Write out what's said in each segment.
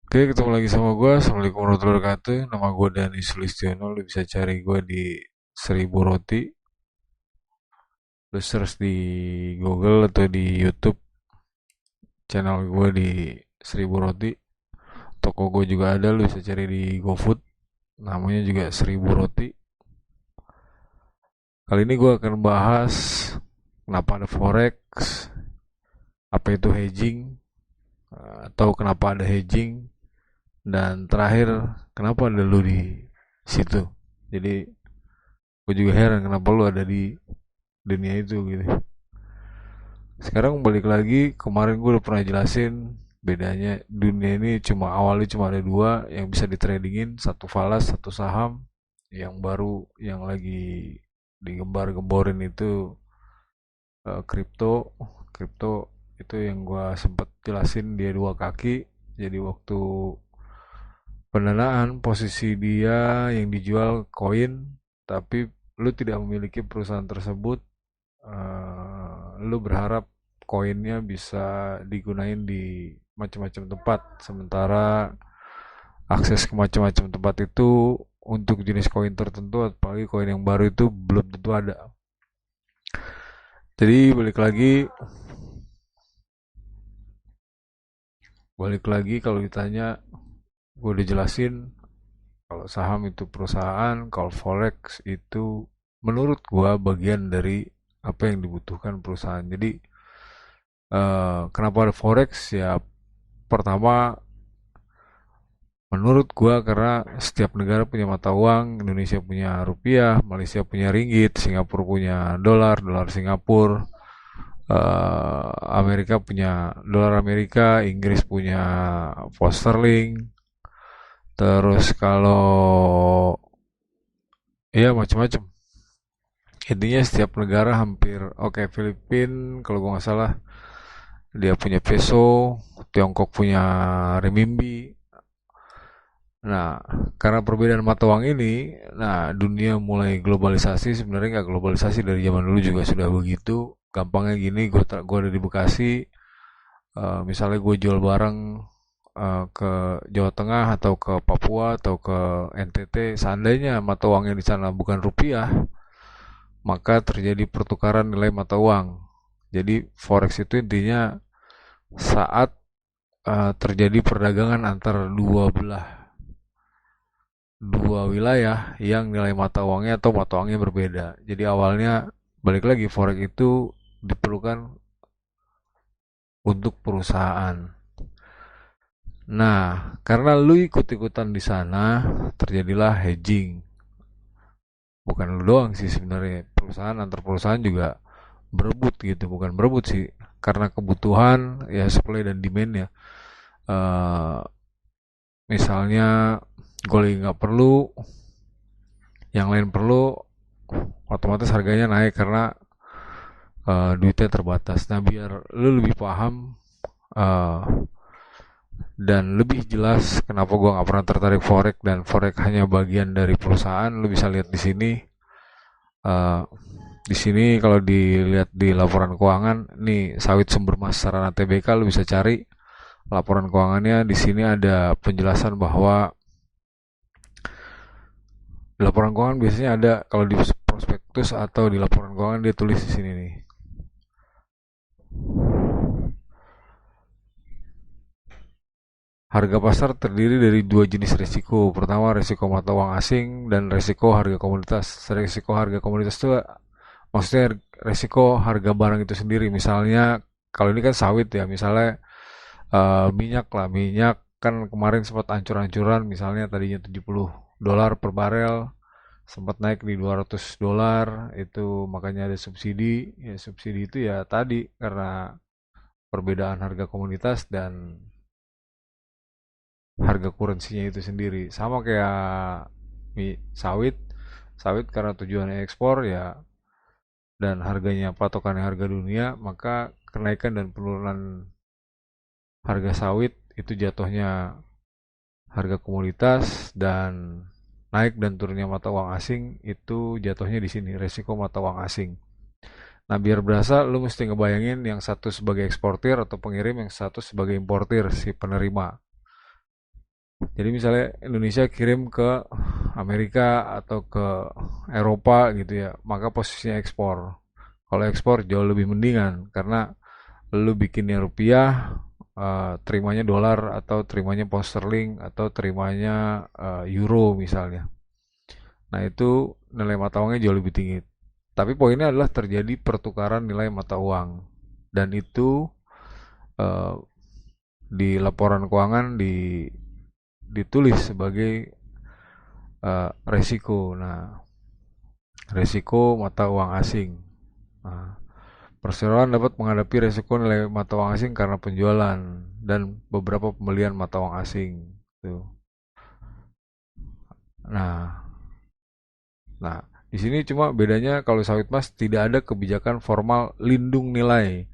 Oke, ketemu lagi sama gue. Assalamualaikum warahmatullahi wabarakatuh. Nama gue Dani Sulistiono. Lu bisa cari gue di Seribu Roti. Lu search di Google atau di YouTube. Channel gue di Seribu Roti. Toko gue juga ada. Lu bisa cari di GoFood. Namanya juga Seribu Roti. Kali ini gue akan bahas kenapa ada Forex, apa itu hedging, atau kenapa ada hedging, dan terakhir kenapa ada lu di situ. Jadi gue juga heran kenapa lu ada di dunia itu gitu. Sekarang balik lagi, kemarin gue udah pernah jelasin bedanya dunia ini awalnya cuma ada dua yang bisa ditradingin, satu falas, satu saham. Yang baru yang lagi digembar-gemborin itu kripto. Kripto itu yang gue sempet jelasin dia dua kaki. Jadi waktu pendanaan posisi dia yang dijual koin, tapi lu tidak memiliki perusahaan tersebut, lu berharap koinnya bisa digunain di macam-macam tempat, sementara akses ke macam-macam tempat itu untuk jenis koin tertentu, apalagi koin yang baru itu belum tentu ada. Jadi balik lagi kalau ditanya, gue udah jelasin kalau saham itu perusahaan, kalau forex itu menurut gue bagian dari apa yang dibutuhkan perusahaan. Jadi kenapa ada forex ya? Pertama, menurut gua karena setiap negara punya mata uang, Indonesia punya rupiah, Malaysia punya ringgit, Singapura punya dolar, dolar Singapura, Amerika punya dolar Amerika, Inggris punya pound sterling. Terus kalau ya macam-macam. Intinya setiap negara hampir oke, Filipina kalau gua nggak salah dia punya peso, Tiongkok punya renminbi. Nah, karena perbedaan mata uang ini, nah dunia mulai globalisasi. Sebenarnya nggak globalisasi, dari zaman dulu juga sudah begitu. Gampangnya gini, gue ada di Bekasi, misalnya gue jual barang ke Jawa Tengah atau ke Papua atau ke NTT, seandainya mata uangnya di sana bukan rupiah, maka terjadi pertukaran nilai mata uang. Jadi forex itu intinya saat terjadi perdagangan antara dua wilayah yang nilai mata uangnya atau mata uangnya berbeda. Jadi awalnya balik lagi forex itu diperlukan untuk perusahaan. Nah, karena lu ikut-ikutan di sana, terjadilah hedging. Bukan lu doang sih sebenarnya, perusahaan antar perusahaan juga berebut gitu, bukan berebut sih, karena kebutuhan ya, supply dan demand ya. Eh, Misalnya gue lagi nggak perlu, yang lain perlu, otomatis harganya naik karena duitnya terbatas. Nah, biar lu lebih paham uh, dan lebih jelas kenapa gua nggak pernah tertarik forex dan forex hanya bagian dari perusahaan, lu bisa lihat di sini. Uh, di sini kalau dilihat di laporan keuangan, nih sawit sumber mas sarana TBK, lu bisa cari laporan keuangannya. Di sini ada penjelasan bahwa di laporan keuangan biasanya ada, kalau di prospektus atau di laporan keuangan dia tulis di sini nih. Harga pasar terdiri dari dua jenis risiko. Pertama, risiko mata uang asing dan risiko harga komoditas. Risiko harga komoditas itu maksudnya risiko harga barang itu sendiri. Misalnya kalau ini kan sawit ya, misalnya minyak lah. Minyak kan kemarin sempat ancur-ancuran, misalnya tadinya $70 per barel, sempat naik di $200. Itu makanya ada subsidi. Ya, subsidi itu ya tadi karena perbedaan harga komoditas dan harga kurensinya itu sendiri. Sama kayak sawit, sawit karena tujuannya ekspor ya, dan harganya patokannya harga dunia, maka kenaikan dan penurunan harga sawit itu jatuhnya harga komoditas, dan naik dan turunnya mata uang asing itu jatuhnya di sini resiko mata uang asing. Nah, biar berasa lu mesti ngebayangin yang satu sebagai eksportir atau pengirim, yang satu sebagai importir, si penerima. Jadi misalnya Indonesia kirim ke Amerika atau ke Eropa gitu ya, maka posisinya ekspor. Kalau ekspor jauh lebih mendingan karena lu bikinnya rupiah, terimanya dolar atau terimanya pound sterling atau terimanya euro misalnya. Nah itu nilai mata uangnya jauh lebih tinggi. Tapi poinnya adalah terjadi pertukaran nilai mata uang dan itu eh, di laporan keuangan ditulis sebagai resiko. Nah, resiko mata uang asing. Nah, perseroan dapat menghadapi resiko nilai mata uang asing karena penjualan dan beberapa pembelian mata uang asing. Tuh. Nah, nah, di sini cuma bedanya kalau sawit mas tidak ada kebijakan formal lindung nilai.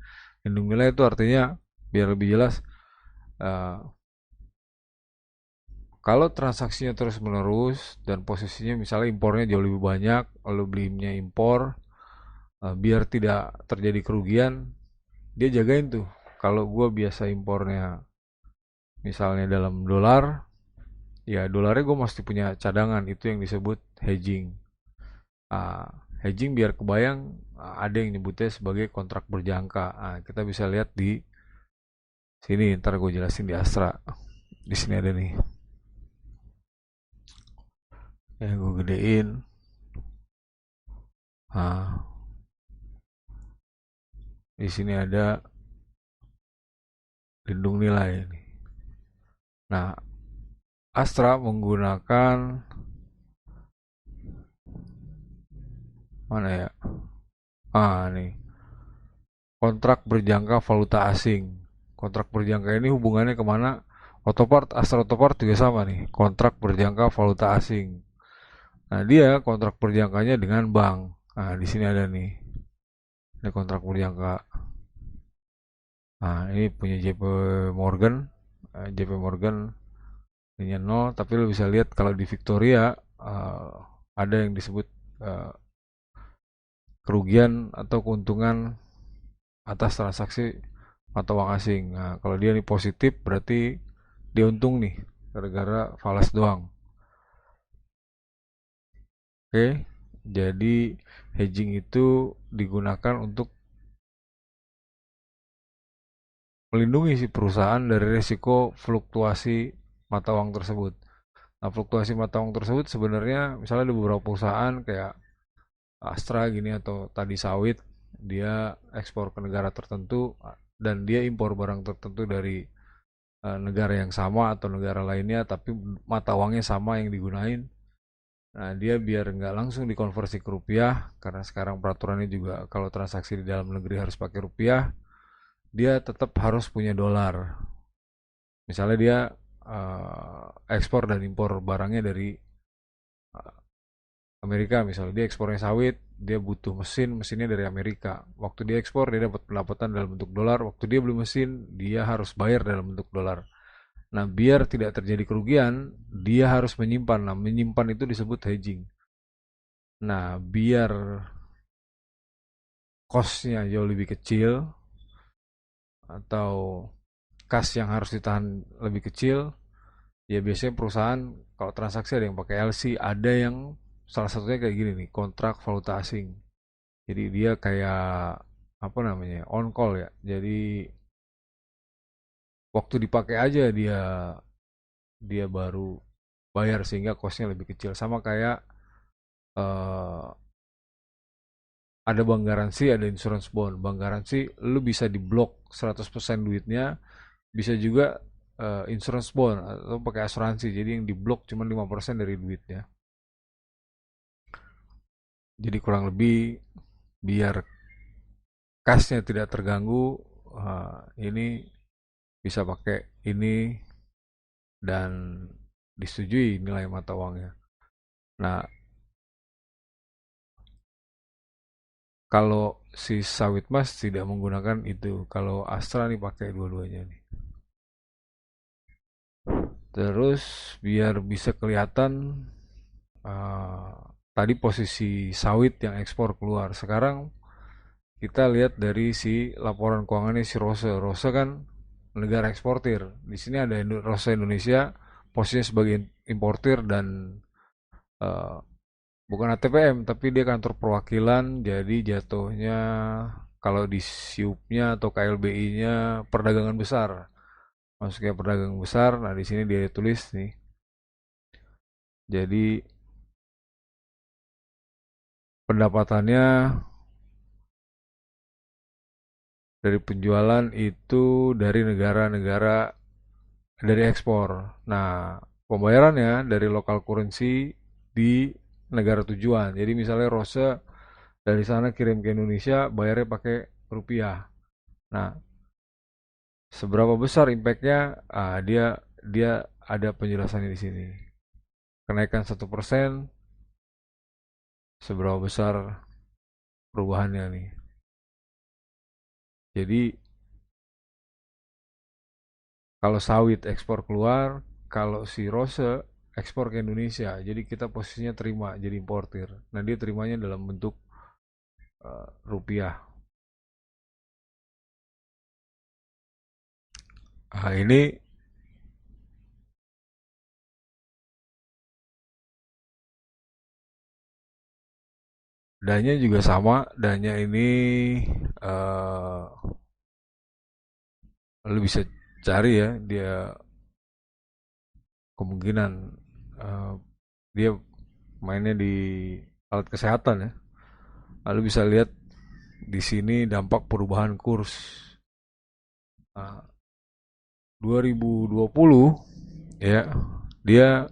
Lindung nilai itu artinya biar lebih jelas, eh, kalau transaksinya terus menerus dan posisinya misalnya impornya jauh lebih banyak, lalu belinya impor, biar tidak terjadi kerugian, dia jagain tuh. Kalau gue biasa impornya misalnya dalam dolar, ya dolarnya gue mesti punya cadangan, itu yang disebut hedging. Ah, hedging biar kebayang, ada yang nyebutnya sebagai kontrak berjangka. Kita bisa lihat di sini, ntar gue jelasin di Astra. Di sini ada nih, ya gue gedein. Nah, di sini ada lindung nilai nih. Nah, Astra menggunakan mana ya? Nih, kontrak berjangka valuta asing. Kontrak berjangka ini hubungannya kemana? Otopart, Astra Otopart juga sama nih, kontrak berjangka valuta asing. Nah, dia kontrak berjangkanya dengan bank. Nah, di sini ada nih, ini kontrak berjangka. Nah, ini punya JP Morgan. JP Morgan ini 0, tapi lo bisa lihat kalau di Victoria ada yang disebut eh, kerugian atau keuntungan atas transaksi mata uang asing. Nah, kalau dia nih positif berarti dia untung nih gara-gara falas doang. Oke, jadi hedging itu digunakan untuk melindungi si perusahaan dari risiko fluktuasi mata uang tersebut. Nah, fluktuasi mata uang tersebut sebenarnya misalnya ada beberapa perusahaan kayak Astra gini atau tadi sawit, dia ekspor ke negara tertentu dan dia impor barang tertentu dari negara yang sama atau negara lainnya tapi mata uangnya sama yang digunain. Nah, dia biar nggak langsung dikonversi ke rupiah karena sekarang peraturannya juga kalau transaksi di dalam negeri harus pakai rupiah, dia tetap harus punya dolar. Misalnya dia ekspor dan impor barangnya dari eh, Amerika, misalnya dia ekspornya sawit, dia butuh mesin, mesinnya dari Amerika. Waktu dia ekspor dia dapat pendapatan dalam bentuk dolar, waktu dia beli mesin dia harus bayar dalam bentuk dolar. Nah, biar tidak terjadi kerugian, dia harus menyimpan. Nah, menyimpan itu disebut hedging. Nah, biar cost-nya jauh lebih kecil atau kas yang harus ditahan lebih kecil, ya biasanya perusahaan kalau transaksi ada yang pakai LC, ada yang salah satunya kayak gini nih, kontrak valuta asing. Jadi dia kayak apa namanya, on call ya. Jadi waktu dipakai aja dia dia baru bayar sehingga costnya lebih kecil. Sama kayak eh, ada bank garansi, ada insurance bond. Bank garansi lu bisa diblok 100% duitnya, bisa juga insurance bond atau pakai asuransi. Jadi yang diblok cuma 5% dari duitnya. Jadi kurang lebih biar kasnya tidak terganggu, ini bisa pakai ini dan disetujui nilai mata uangnya. Nah, kalau si sawit mas tidak menggunakan itu. Kalau Astra nih pakai dua-duanya nih. Terus biar bisa kelihatan uh, tadi posisi sawit yang ekspor keluar. Sekarang kita lihat dari si laporan keuangannya si Rose. Rose kan negara eksportir. Di sini ada Rose Indonesia posisinya sebagai importir dan eh, bukan ATPM tapi dia kantor perwakilan, jadi jatuhnya kalau di SIUP-nya atau KLBI-nya perdagangan besar. Maksudnya perdagangan besar. Nah, di sini dia tulis nih. Jadi pendapatannya dari penjualan itu dari negara-negara dari ekspor. Nah, pembayarannya dari local currency di negara tujuan. Jadi misalnya Rose dari sana kirim ke Indonesia, bayarnya pakai rupiah. Nah, seberapa besar impactnya? Dia dia ada penjelasannya di sini. Kenaikan 1%, seberapa besar perubahannya nih. Jadi kalau sawit ekspor keluar, kalau si rose ekspor ke Indonesia. Jadi kita posisinya terima jadi importir. Nah, dia terimanya dalam bentuk rupiah. Ini danya juga sama. Danya ini uh, lu bisa cari ya, dia kemungkinan uh, dia mainnya di alat kesehatan ya. Lalu bisa lihat di sini dampak perubahan kurs. Nah, 2020 ya, dia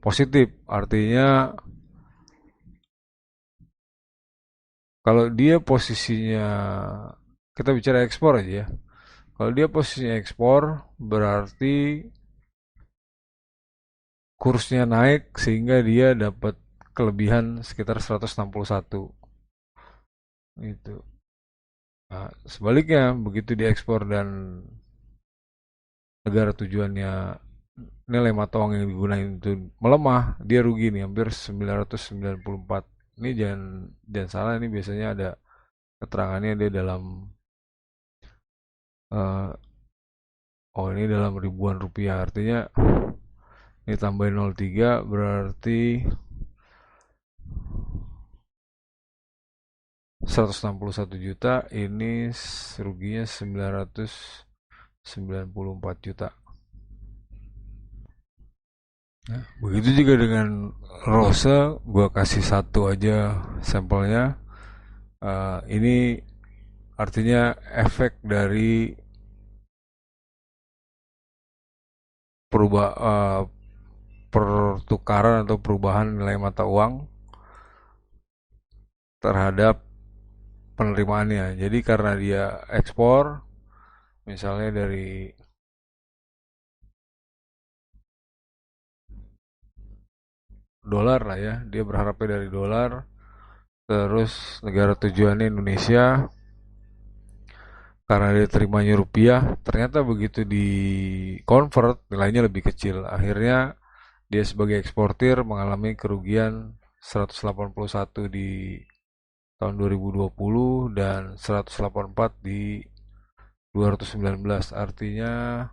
positif. Artinya kalau dia posisinya, kita bicara ekspor aja ya. Kalau dia posisinya ekspor berarti kursnya naik sehingga dia dapat kelebihan sekitar 161 itu. Nah, sebaliknya begitu diekspor dan negara tujuannya nilai mata uang yang digunakan itu melemah, dia rugi nih hampir 994. Ini jangan salah, ini biasanya ada keterangannya dia dalam uh, oh ini dalam ribuan rupiah, artinya ini tambahin 03 berarti 161 juta, ini ruginya 994 juta. Nah, begitu juga dengan Rose, gua kasih satu aja sampelnya. Ini artinya efek dari pertukaran atau perubahan nilai mata uang terhadap penerimaannya. Jadi karena dia ekspor, misalnya dari dolar lah ya, dia berharapnya dari dolar, terus negara tujuannya Indonesia, karena dia terimanya rupiah, ternyata begitu di convert nilainya lebih kecil. Akhirnya dia sebagai eksportir mengalami kerugian 181 di tahun 2020 dan 184 di 2019. Artinya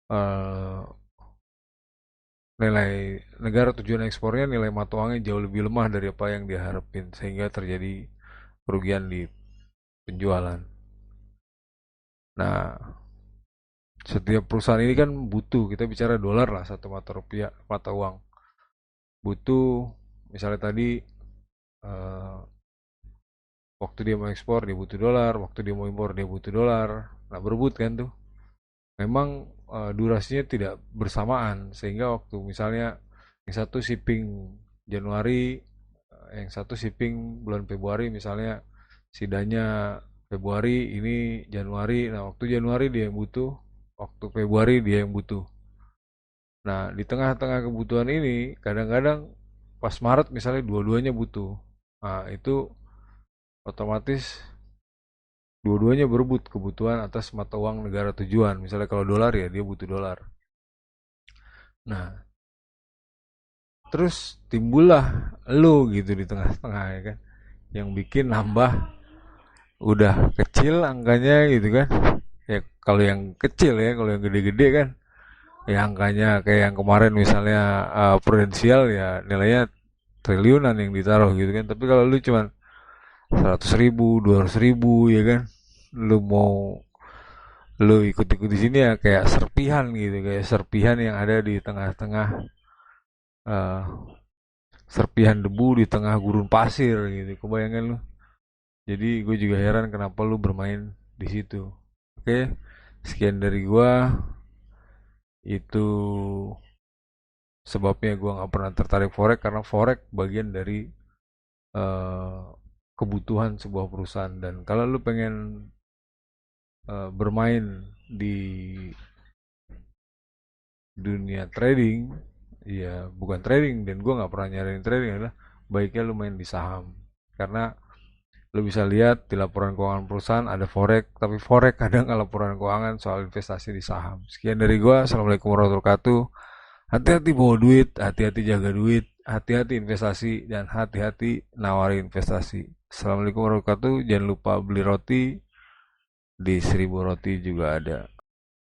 eh, nilai negara tujuan ekspornya, nilai mata uangnya jauh lebih lemah dari apa yang diharapin, sehingga terjadi kerugian di penjualan. Nah, setiap perusahaan ini kan butuh, kita bicara dolar lah, satu mata rupiah, mata uang. Butuh, misalnya tadi eh, waktu dia mau ekspor dia butuh dolar, waktu dia mau impor dia butuh dolar. Nah, berebut kan tuh. Memang durasinya tidak bersamaan, sehingga waktu misalnya yang satu shipping Januari, yang satu shipping bulan Februari, misalnya sidanya Februari, ini Januari. Nah, waktu Januari dia yang butuh, waktu Februari dia yang butuh. Nah, di tengah-tengah kebutuhan ini kadang-kadang pas Maret misalnya dua-duanya butuh. Nah, itu otomatis dua-duanya berebut kebutuhan atas mata uang negara tujuan. Misalnya kalau dolar ya dia butuh dolar. Nah, terus timbullah lo gitu di tengah-tengah ya kan. Yang bikin nambah udah kecil angkanya gitu kan. Ya kalau yang kecil ya, kalau yang gede-gede kan ya angkanya kayak yang kemarin misalnya prudensial ya nilainya triliunan yang ditaruh gitu kan. Tapi kalau lu cuman 100.000, 200.000 ya kan, lu mau lu ikut-ikut di sini ya kayak serpihan gitu, kayak serpihan yang ada di tengah-tengah eh, serpihan debu di tengah gurun pasir gitu. Kebayangkan lu. Jadi gue juga heran kenapa lu bermain di situ. Oke, sekian dari gua. Itu sebabnya gua nggak pernah tertarik forex karena forex bagian dari eh, kebutuhan sebuah perusahaan. Dan kalau lu pengen bermain di dunia trading, ya bukan trading dan gue nggak pernah nyariin trading adalah baiknya lu main di saham karena lu bisa lihat di laporan keuangan perusahaan ada forex, tapi forex kadang nggak laporan keuangan soal investasi di saham. Sekian dari gue, assalamualaikum warahmatullahi wabarakatuh. Hati-hati bawa duit, hati-hati jaga duit, hati-hati investasi, dan hati-hati nawari investasi. Assalamualaikum warahmatullahi wabarakatuh. Jangan lupa beli roti, di 1000 roti juga ada.